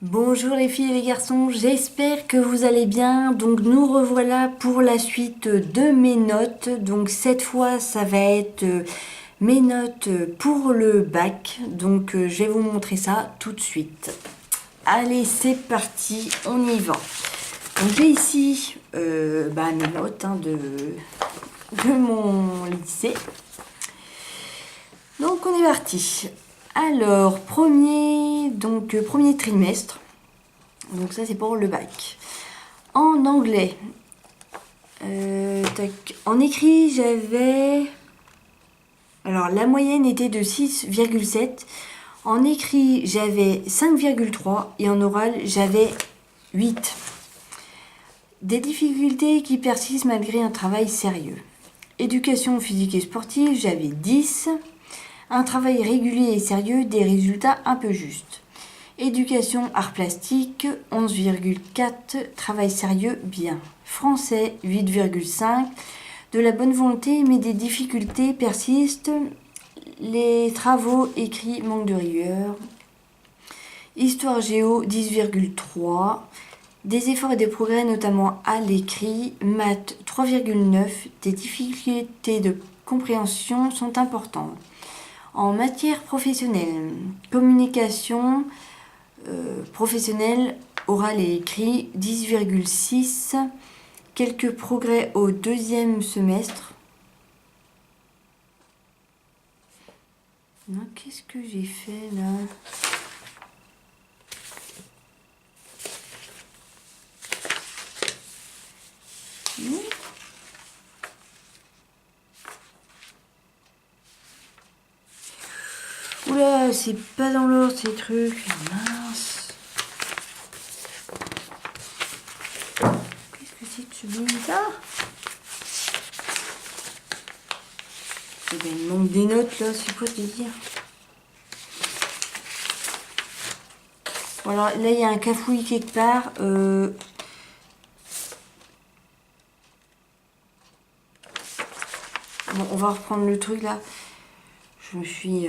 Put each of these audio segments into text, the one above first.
Bonjour les filles et les garçons, j'espère que vous allez bien. Donc nous revoilà pour la suite de mes notes. Donc cette fois ça va être mes notes pour le bac. Donc je vais vous montrer ça tout de suite. Allez, c'est parti, on y va. Donc j'ai ici mes notes de mon lycée. Donc on est parti. Alors, premier trimestre. Donc ça c'est pour le bac. En anglais. En écrit, j'avais... Alors, la moyenne était de 6,7. En écrit, j'avais 5,3. Et en oral, j'avais 8. Des difficultés qui persistent malgré un travail sérieux. Éducation physique et sportive, j'avais 10. Un travail régulier et sérieux, des résultats un peu justes. Éducation art plastique, 11,4. Travail sérieux, bien. Français, 8,5. De la bonne volonté, mais des difficultés persistent. Les travaux écrits manquent de rigueur. Histoire géo, 10,3. Des efforts et des progrès, notamment à l'écrit. Maths, 3,9. Des difficultés de compréhension sont importantes. En matière professionnelle, communication professionnelle, orale et écrit, 10,6. Quelques progrès au deuxième semestre. Qu'est-ce que j'ai fait là ? Oula, c'est pas dans l'ordre ces trucs. Mince. Qu'est-ce que c'est que ce bizarre ? Eh ben, il manque des notes là, c'est quoi te dire ? Voilà, là il y a un cafouille quelque part. Bon, on va reprendre le truc là. Je me suis...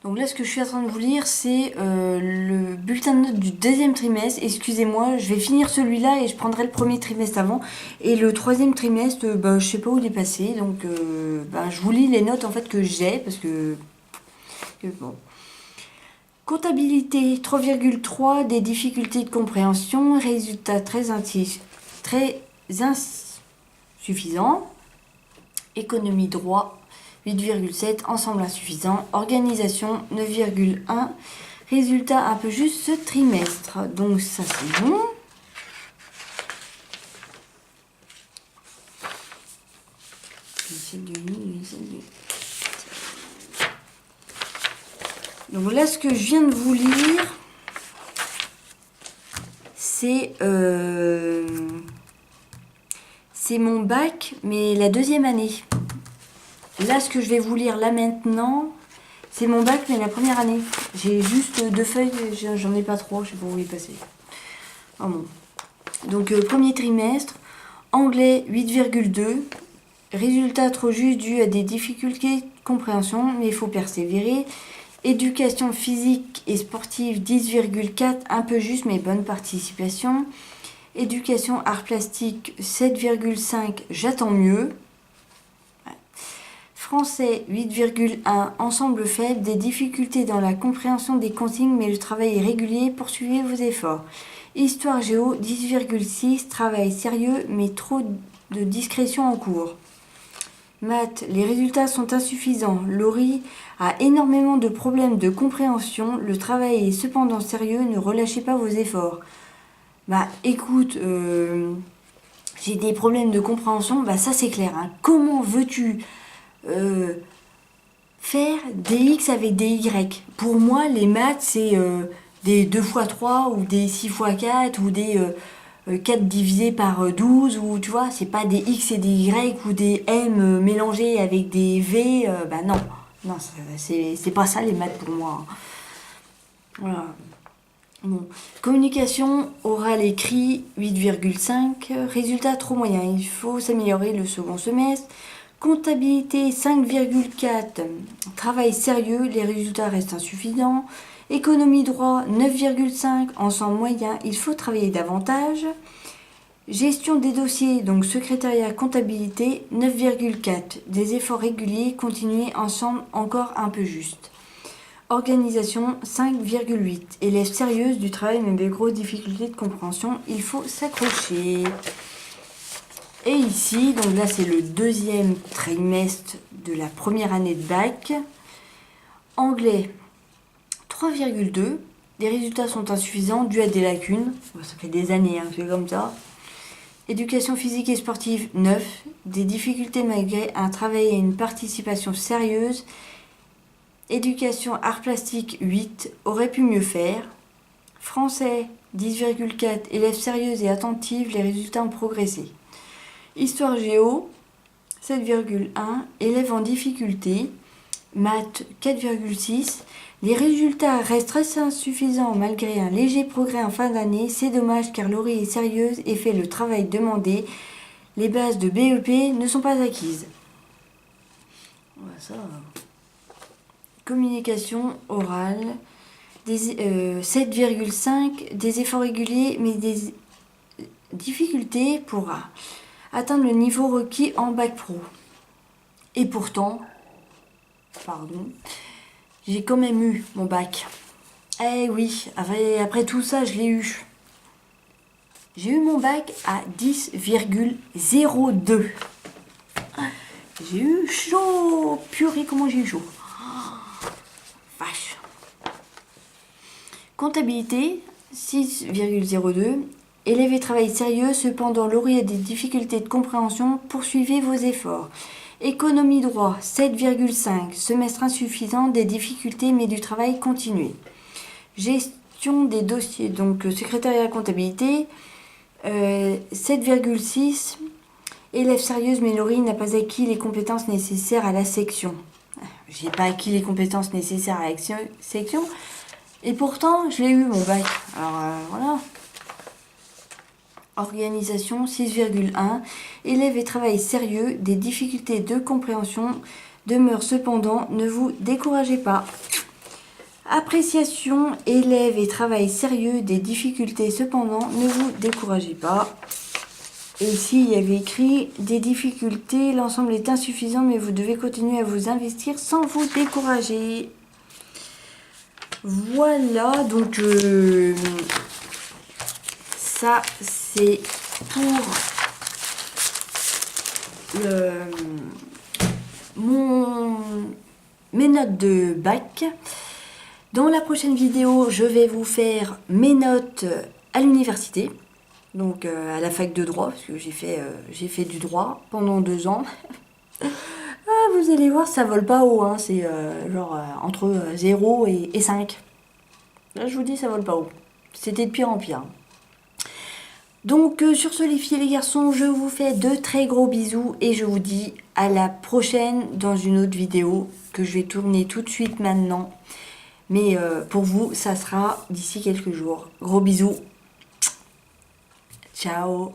Donc là, ce que je suis en train de vous lire, c'est le bulletin de notes du deuxième trimestre. Excusez-moi, je vais finir celui-là et je prendrai le premier trimestre avant. Et le troisième trimestre, je sais pas où il est passé. Donc, je vous lis les notes en fait que j'ai parce que... Bon. Comptabilité, 3,3. Des difficultés de compréhension. Résultat très insuffisant. Économie droit, 8,7. Ensemble insuffisant. Organisation, 9,1. Résultat un peu juste ce trimestre. Donc ça c'est bon. Donc là ce que je viens de vous lire, c'est mon bac, mais la deuxième année. Là, ce que je vais vous lire là maintenant, c'est mon bac, mais la première année. J'ai juste 2 feuilles, j'en ai pas 3, je sais pas où il est passé. Oh bon. Donc, premier trimestre, anglais 8,2. Résultat trop juste dû à des difficultés de compréhension, mais il faut persévérer. Éducation physique et sportive 10,4, un peu juste, mais bonne participation. Éducation art plastique 7,5, j'attends mieux. Français 8,1, ensemble faible, des difficultés dans la compréhension des consignes, mais le travail est régulier, poursuivez vos efforts. Histoire géo 10,6, travail sérieux, mais trop de discrétion en cours. Maths, les résultats sont insuffisants. Laurie a énormément de problèmes de compréhension, le travail est cependant sérieux, ne relâchez pas vos efforts. Écoute, j'ai des problèmes de compréhension, ça c'est clair. Hein. Comment veux-tu faire des X avec des Y? Pour moi, les maths, c'est des 2 fois 3 ou des 6 fois 4 ou des 4 divisé par 12 ou tu vois, c'est pas des X et des Y ou des M mélangés avec des V. Non, c'est pas ça les maths pour moi. Voilà. Bon. Communication orale écrit 8,5. Résultat trop moyen. Il faut s'améliorer le second semestre. Comptabilité 5,4. Travail sérieux, les résultats restent insuffisants. Économie droit 9,5. Ensemble moyen, il faut travailler davantage. Gestion des dossiers, donc secrétariat, comptabilité 9,4. Des efforts réguliers, continuer ensemble encore un peu juste. Organisation 5,8. Élèves sérieuses du travail mais de grosses difficultés de compréhension, il faut s'accrocher. Et ici, donc là c'est le deuxième trimestre de la première année de bac. Anglais 3,2. Les résultats sont insuffisants dus à des lacunes. Ça fait des années que c'est comme ça. Éducation physique et sportive 9. Des difficultés malgré un travail et une participation sérieuse. Éducation art plastique 8. Aurait pu mieux faire. Français 10,4. Élèves sérieuses et attentives, les résultats ont progressé. Histoire géo 7,1. Élèves en difficulté. Maths 4,6. Les résultats restent très insuffisants malgré un léger progrès en fin d'année. C'est dommage car Laurie est sérieuse et fait le travail demandé. Les bases de BEP ne sont pas acquises. Ça. Communication orale 7,5. Des efforts réguliers mais des difficultés pour atteindre le niveau requis en bac pro. Et pourtant, j'ai quand même eu mon bac. Eh oui, après tout ça, je l'ai eu. J'ai eu mon bac à 10,02. J'ai eu chaud. Purée, comment j'ai eu chaud. Vache. Comptabilité, 6,02. Élèves et travail sérieux, cependant Laurie a des difficultés de compréhension. Poursuivez vos efforts. Économie droit, 7,5. Semestre insuffisant, des difficultés mais du travail continué. Gestion des dossiers, donc secrétariat comptabilité, 7,6. Élèves sérieuses mais Laurie n'a pas acquis les compétences nécessaires à la section. J'ai pas acquis les compétences nécessaires à la section. Et pourtant, je l'ai eu mon bac. Alors voilà. Organisation 6,1. Élèves et travail sérieux, des difficultés de compréhension demeurent cependant, ne vous découragez pas. Appréciation, élèves et travail sérieux, des difficultés cependant, ne vous découragez pas. Et ici, il y avait écrit des difficultés, l'ensemble est insuffisant, mais vous devez continuer à vous investir sans vous décourager. Voilà, donc ça c'est pour mes notes de bac. Dans la prochaine vidéo, je vais vous faire mes notes à l'université, donc à la fac de droit, parce que j'ai fait du droit pendant 2 ans. Vous allez voir, ça vole pas haut, c'est entre 0 et 5. Là, je vous dis, ça vole pas haut. C'était de pire en pire. Donc, sur ce, les filles et les garçons, je vous fais de très gros bisous et je vous dis à la prochaine dans une autre vidéo que je vais tourner tout de suite maintenant. Mais pour vous, ça sera d'ici quelques jours. Gros bisous. Ciao.